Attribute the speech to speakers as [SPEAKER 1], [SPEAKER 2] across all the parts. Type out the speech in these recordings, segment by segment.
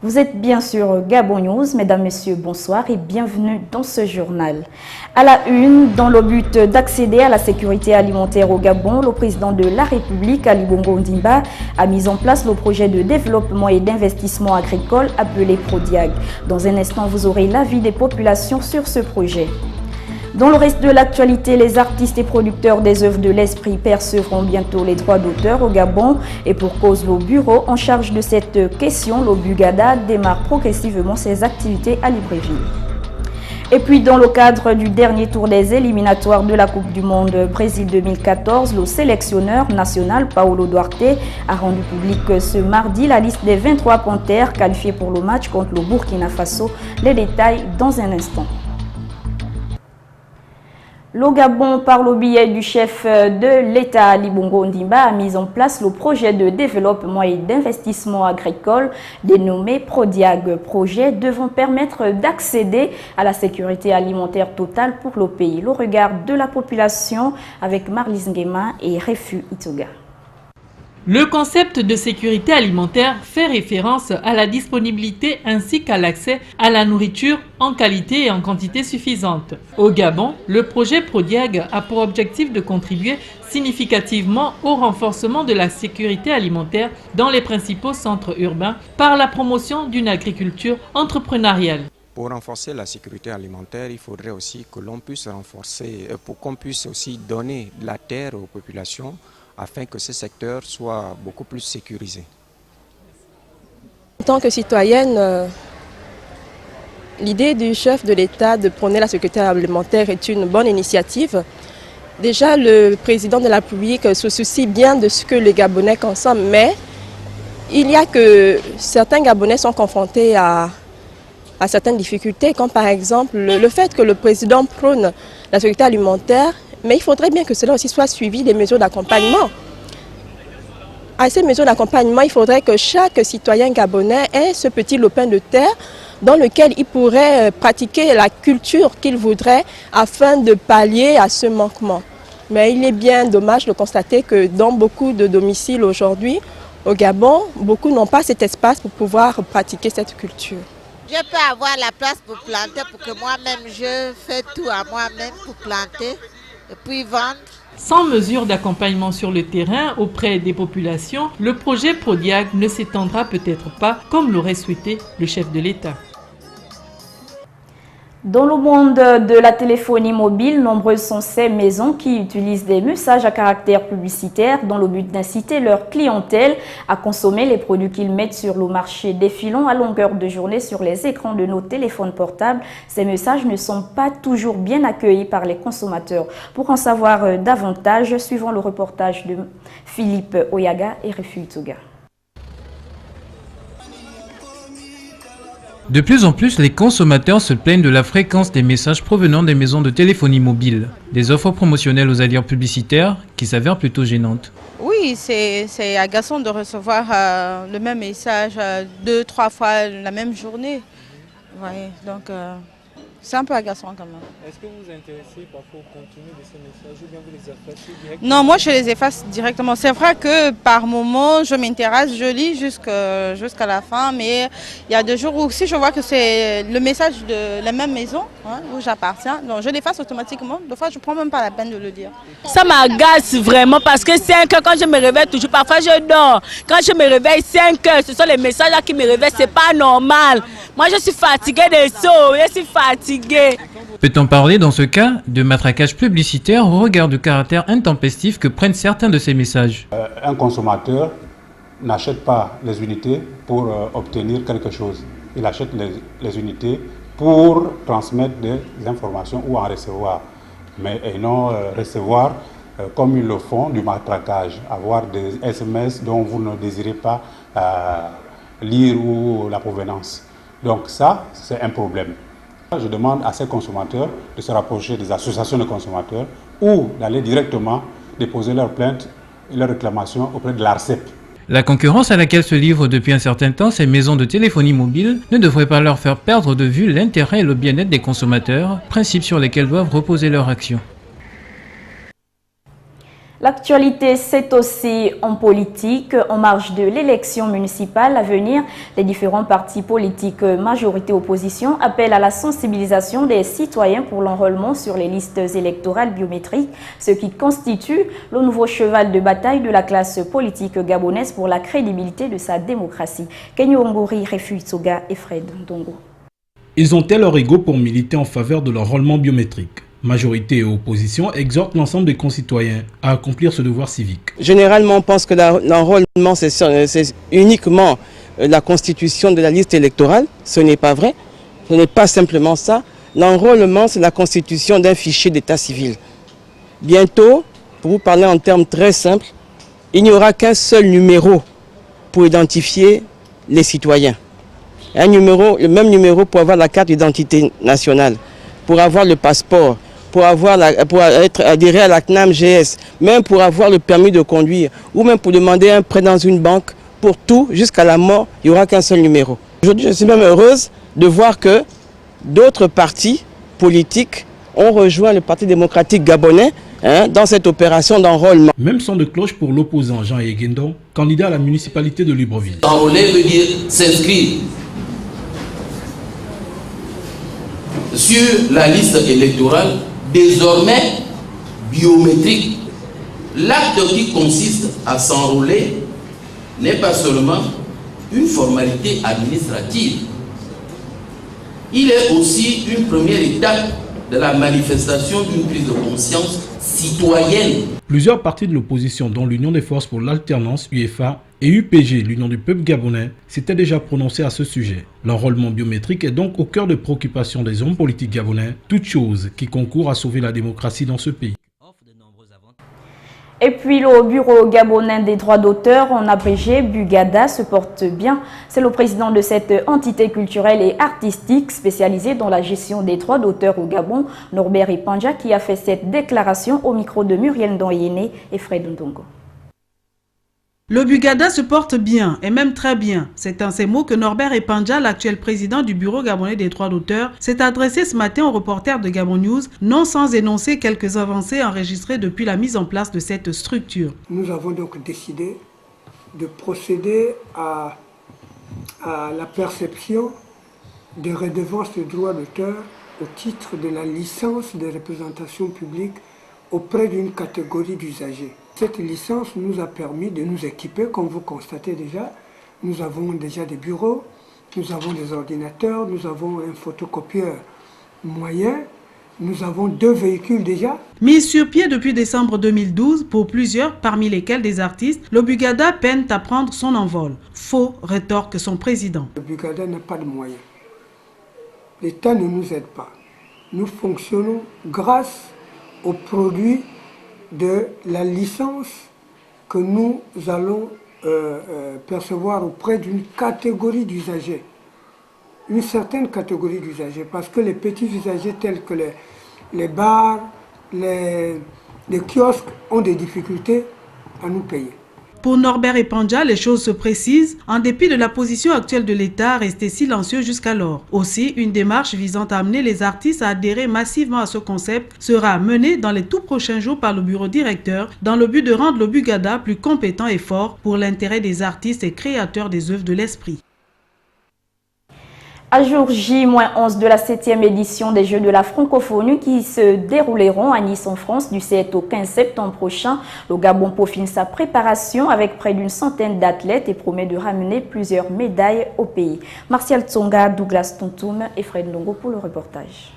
[SPEAKER 1] Vous êtes bien sûr Gabon News, mesdames, messieurs, bonsoir et bienvenue dans ce journal. À la une, dans le but d'accéder à la sécurité alimentaire au Gabon, le président de la République, Ali Bongo Ondimba, a mis en place le projet de développement et d'investissement agricole appelé PRODIAG. Dans un instant, vous aurez l'avis des populations sur ce projet. Dans le reste de l'actualité, les artistes et producteurs des œuvres de l'esprit percevront bientôt les droits d'auteur au Gabon et pour cause, le bureau en charge de cette question, le Bugada, démarre progressivement ses activités à Libreville. Et puis, dans le cadre du dernier tour des éliminatoires de la Coupe du Monde Brésil 2014, le sélectionneur national Paulo Duarte a rendu public ce mardi la liste des 23 Panthères qualifiés pour le match contre le Burkina Faso. Les détails dans un instant. Le Gabon, par le biais du chef de l'État, Ali Bongo Ondimba, a mis en place le projet de développement et d'investissement agricole dénommé PRODIAG, projet devant permettre d'accéder à la sécurité alimentaire totale pour le pays. Le regard de la population avec Marlise Nguema et Refu Itoga.
[SPEAKER 2] Le concept de sécurité alimentaire fait référence à la disponibilité ainsi qu'à l'accès à la nourriture en qualité et en quantité suffisante. Au Gabon, le projet PRODIAG a pour objectif de contribuer significativement au renforcement de la sécurité alimentaire dans les principaux centres urbains par la promotion d'une agriculture entrepreneuriale.
[SPEAKER 3] Pour renforcer la sécurité alimentaire, il faudrait aussi que l'on puisse renforcer, pour qu'on puisse aussi donner de la terre aux populations, afin que ce secteur soit beaucoup plus sécurisé.
[SPEAKER 4] En tant que citoyenne, l'idée du chef de l'État de prôner la sécurité alimentaire est une bonne initiative. Déjà, le président de la République se soucie bien de ce que les Gabonais consomment, mais il y a que certains Gabonais sont confrontés à certaines difficultés, comme par exemple le fait que le président prône la sécurité alimentaire, mais il faudrait bien que cela aussi soit suivi des mesures d'accompagnement. À ces mesures d'accompagnement, il faudrait que chaque citoyen gabonais ait ce petit lopin de terre dans lequel il pourrait pratiquer la culture qu'il voudrait afin de pallier à ce manquement. Mais il est bien dommage de constater que dans beaucoup de domiciles aujourd'hui, au Gabon, beaucoup n'ont pas cet espace pour pouvoir pratiquer cette culture.
[SPEAKER 5] Je peux avoir la place pour planter, pour que moi-même je fais tout à moi-même pour planter. Et puis vendre.
[SPEAKER 2] Sans mesure d'accompagnement sur le terrain auprès des populations, le projet PRODIAG ne s'étendra peut-être pas comme l'aurait souhaité le chef de l'État.
[SPEAKER 1] Dans le monde de la téléphonie mobile, nombreuses sont ces maisons qui utilisent des messages à caractère publicitaire dans le but d'inciter leur clientèle à consommer les produits qu'ils mettent sur le marché. Défilant à longueur de journée sur les écrans de nos téléphones portables, ces messages ne sont pas toujours bien accueillis par les consommateurs. Pour en savoir davantage, suivons le reportage de Philippe Oyaga et Refu Itoga.
[SPEAKER 6] De plus en plus, les consommateurs se plaignent de la fréquence des messages provenant des maisons de téléphonie mobile. Des offres promotionnelles aux allures publicitaires qui s'avèrent plutôt gênantes.
[SPEAKER 7] Oui, c'est agaçant de recevoir le même message 2-3 fois la même journée. Ouais, donc c'est un peu agaçant quand même.
[SPEAKER 8] Est-ce que vous vous intéressez parfois au contenu de ces messages ou bien vous les effacez directement?
[SPEAKER 7] Non, moi je les efface directement. C'est vrai que par moment je m'intéresse, je lis jusqu'à la fin, mais il y a des jours où si je vois que c'est le message de la même maison où j'appartiens, donc je l'efface automatiquement. Des fois je ne prends même pas la peine de le dire.
[SPEAKER 9] Ça m'agace vraiment parce que 5 heures, quand je me réveille toujours, parfois je dors. Quand je me réveille 5 heures, ce sont les messages là qui me réveillent, c'est pas normal. Moi je suis fatiguée de ça, je suis fatiguée.
[SPEAKER 6] Peut-on parler dans ce cas de matraquage publicitaire au regard du caractère intempestif que prennent certains de ces messages?
[SPEAKER 10] Un consommateur n'achète pas les unités pour obtenir quelque chose. Il achète les unités pour transmettre des informations ou en recevoir. Mais et non recevoir comme ils le font du matraquage, avoir des SMS dont vous ne désirez pas lire ou la provenance. Donc ça, c'est un problème. Je demande à ces consommateurs de se rapprocher des associations de consommateurs ou d'aller directement déposer leurs plaintes et leurs réclamations auprès de l'ARCEP.
[SPEAKER 6] La concurrence à laquelle se livrent depuis un certain temps ces maisons de téléphonie mobile ne devrait pas leur faire perdre de vue l'intérêt et le bien-être des consommateurs, principes sur lesquels doivent reposer leur action.
[SPEAKER 1] L'actualité, c'est aussi en politique. En marge de l'élection municipale à venir, les différents partis politiques, majorité opposition, appellent à la sensibilisation des citoyens pour l'enrôlement sur les listes électorales biométriques, ce qui constitue le nouveau cheval de bataille de la classe politique gabonaise pour la crédibilité de sa démocratie. Kenyo Ngori, Refu Tsoga et Fred Ndongo.
[SPEAKER 11] Ils ont-elles leur ego pour militer en faveur de l'enrôlement biométrique? Majorité et opposition exhortent l'ensemble des concitoyens à accomplir ce devoir civique.
[SPEAKER 12] Généralement, on pense que l'enrôlement, c'est uniquement la constitution de la liste électorale. Ce n'est pas vrai. Ce n'est pas simplement ça. L'enrôlement, c'est la constitution d'un fichier d'état civil. Bientôt, pour vous parler en termes très simples, il n'y aura qu'un seul numéro pour identifier les citoyens. Un numéro, le même numéro pour avoir la carte d'identité nationale, pour avoir le passeport, pour être adhéré à la CNAM GS, même pour avoir le permis de conduire, ou même pour demander un prêt dans une banque, pour tout, jusqu'à la mort, il n'y aura qu'un seul numéro. Aujourd'hui, je suis même heureuse de voir que d'autres partis politiques ont rejoint le Parti démocratique gabonais dans cette opération d'enrôlement.
[SPEAKER 11] Même son de cloche pour l'opposant Jean Yeguendon, candidat à la municipalité de Libreville.
[SPEAKER 13] Enrôler veut dire s'inscrire sur la liste électorale, désormais biométrique. L'acte qui consiste à s'enrôler n'est pas seulement une formalité administrative. Il est aussi une première étape de la manifestation d'une prise de conscience citoyenne.
[SPEAKER 11] Plusieurs partis de l'opposition, dont l'Union des forces pour l'alternance, UFA, et UPG, l'Union du peuple gabonais, s'étaient déjà prononcés à ce sujet. L'enrôlement biométrique est donc au cœur de préoccupations des hommes politiques gabonais, toute chose qui concourt à sauver la démocratie dans ce pays.
[SPEAKER 1] Et puis le Bureau gabonais des droits d'auteur, en abrégé Bugada, se porte bien. C'est le président de cette entité culturelle et artistique spécialisée dans la gestion des droits d'auteur au Gabon, Norbert Epanja, qui a fait cette déclaration au micro de Muriel Ndoyene et Fred Ndongo.
[SPEAKER 14] Le Bugada se porte bien, et même très bien. C'est en ces mots que Norbert Epanja, l'actuel président du Bureau gabonais des droits d'auteur, s'est adressé ce matin aux reporters de Gabon News, non sans énoncer quelques avancées enregistrées depuis la mise en place de cette structure.
[SPEAKER 15] Nous avons donc décidé de procéder à la perception des redevances de droits d'auteur au titre de la licence de représentation publique auprès d'une catégorie d'usagers. Cette licence nous a permis de nous équiper, comme vous constatez déjà. Nous avons déjà des bureaux, nous avons des ordinateurs, nous avons un photocopieur moyen, nous avons 2 véhicules déjà.
[SPEAKER 14] Mis sur pied depuis décembre 2012, pour plusieurs, parmi lesquels des artistes, le Bugada peine à prendre son envol. Faux, rétorque son président.
[SPEAKER 15] Le Bugada n'a pas de moyens. L'État ne nous aide pas. Nous fonctionnons grâce aux produits de la licence que nous allons percevoir auprès d'une catégorie d'usagers. Une certaine catégorie d'usagers, parce que les petits usagers tels que les bars, les kiosques ont des difficultés à nous payer.
[SPEAKER 14] Pour Norbert Epanja, les choses se précisent, en dépit de la position actuelle de l'État restée silencieux jusqu'alors. Aussi, une démarche visant à amener les artistes à adhérer massivement à ce concept sera menée dans les tout prochains jours par le bureau directeur dans le but de rendre le Bugada plus compétent et fort pour l'intérêt des artistes et créateurs des œuvres de l'esprit.
[SPEAKER 1] À jour J-11 de la 7e édition des Jeux de la francophonie qui se dérouleront à Nice en France du 7 au 15 septembre prochain, le Gabon peaufine sa préparation avec près d'une centaine d'athlètes et promet de ramener plusieurs médailles au pays. Martial Tsonga, Douglas Tontoum et Fred Ndongo pour le reportage.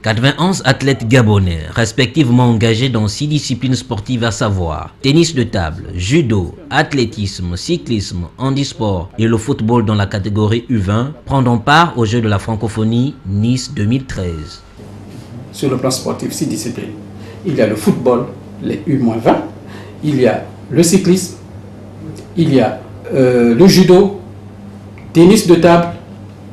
[SPEAKER 16] 91 athlètes gabonais, respectivement engagés dans 6 disciplines sportives à savoir tennis de table, judo, athlétisme, cyclisme, handisport et le football dans la catégorie U20, prendront part aux Jeux de la francophonie Nice 2013.
[SPEAKER 17] Sur le plan sportif, 6 disciplines. Il y a le football, les U-20, il y a le cyclisme, il y a le judo, tennis de table,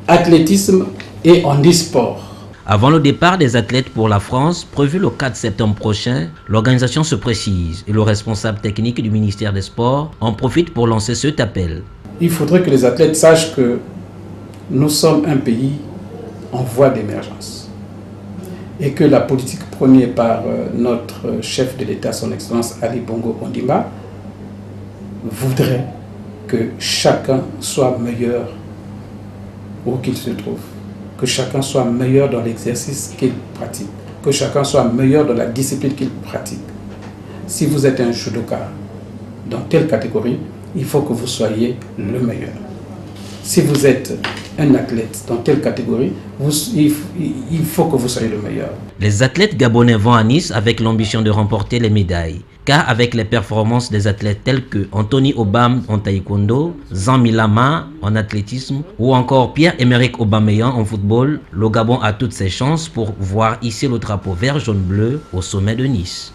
[SPEAKER 17] athlétisme et handisport.
[SPEAKER 16] Avant le départ des athlètes pour la France, prévu le 4 septembre prochain, l'organisation se précise et le responsable technique du ministère des Sports en profite pour lancer cet appel.
[SPEAKER 17] Il faudrait que les athlètes sachent que nous sommes un pays en voie d'émergence. et que la politique prônée par notre chef de l'État, son Excellence Ali Bongo Ondimba, voudrait que chacun soit meilleur où qu'il se trouve, que chacun soit meilleur dans l'exercice qu'il pratique, que chacun soit meilleur dans la discipline qu'il pratique. Si vous êtes un judoka dans telle catégorie, il faut que vous soyez le meilleur. Si vous êtes un athlète dans telle catégorie, il faut que vous soyez le meilleur.
[SPEAKER 16] Les athlètes gabonais vont à Nice avec l'ambition de remporter les médailles. Car avec les performances des athlètes tels que Anthony Obam en taekwondo, Zanmi Lama en athlétisme ou encore Pierre-Emerick Aubameyang en football, le Gabon a toutes ses chances pour voir hisser le drapeau vert-jaune-bleu au sommet de Nice.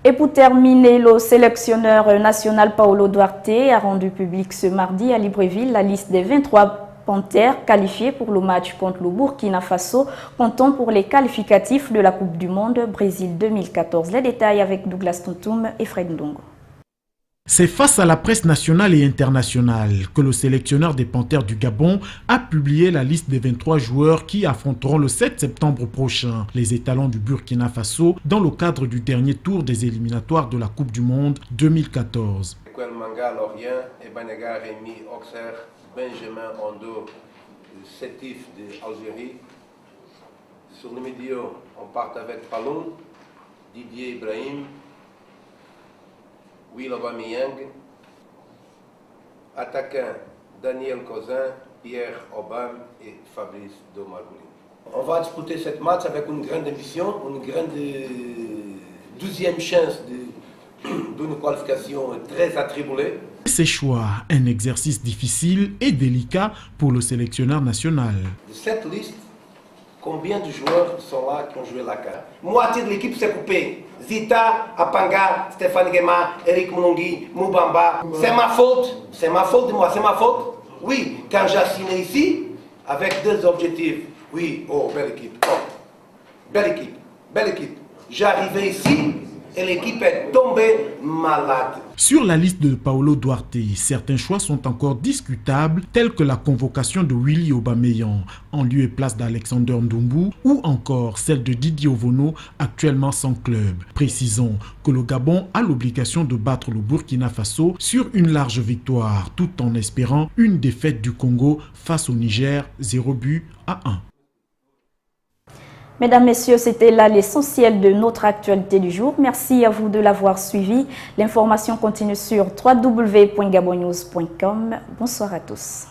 [SPEAKER 1] Et pour terminer, le sélectionneur national Paolo Duarte a rendu public ce mardi à Libreville la liste des 23 Panthères qualifiés pour le match contre le Burkina Faso, comptant pour les qualificatifs de la Coupe du Monde Brésil 2014. Les détails avec Douglas Tontoum et Fred Ndongo.
[SPEAKER 18] C'est face à la presse nationale et internationale que le sélectionneur des Panthères du Gabon a publié la liste des 23 joueurs qui affronteront le 7 septembre prochain les étalons du Burkina Faso dans le cadre du dernier tour des éliminatoires de la Coupe du Monde 2014.
[SPEAKER 19] Manga Lorient, Ebanega Rémi Auxerre, Benjamin Ondo, Sétif d'Algérie. Sur le milieu, on part avec Palon, Didier Ibrahim, Will Aubameyang, attaquant Daniel Cousin, Pierre Aubin et Fabrice Domargouli. On va disputer cette match avec une grande ambition, une grande 12e chance d'une qualification très attribuée.
[SPEAKER 18] Ces choix, un exercice difficile et délicat pour le sélectionneur national.
[SPEAKER 19] De cette liste, combien de joueurs sont là qui ont joué la carte? Moitié de l'équipe s'est coupée. Zita, Apanga, Stéphane Guema, Eric Mounongui, Moubamba. C'est ma faute. C'est ma faute de moi, c'est ma faute. Oui, quand j'ai signé ici, avec deux objectifs. Oui, oh, belle équipe. Oh, belle équipe, belle équipe. J'ai arrivé ici et l'équipe est tombée malade.
[SPEAKER 18] Sur la liste de Paolo Duarte, certains choix sont encore discutables, tels que la convocation de Willy Aubameyang en lieu et place d'Alexander Ndombou ou encore celle de Didier Ovono, actuellement sans club. Précisons que le Gabon a l'obligation de battre le Burkina Faso sur une large victoire, tout en espérant une défaite du Congo face au Niger, 0-1.
[SPEAKER 1] Mesdames, Messieurs, c'était là l'essentiel de notre actualité du jour. Merci à vous de l'avoir suivi. L'information continue sur www.gabonnews.com. Bonsoir à tous.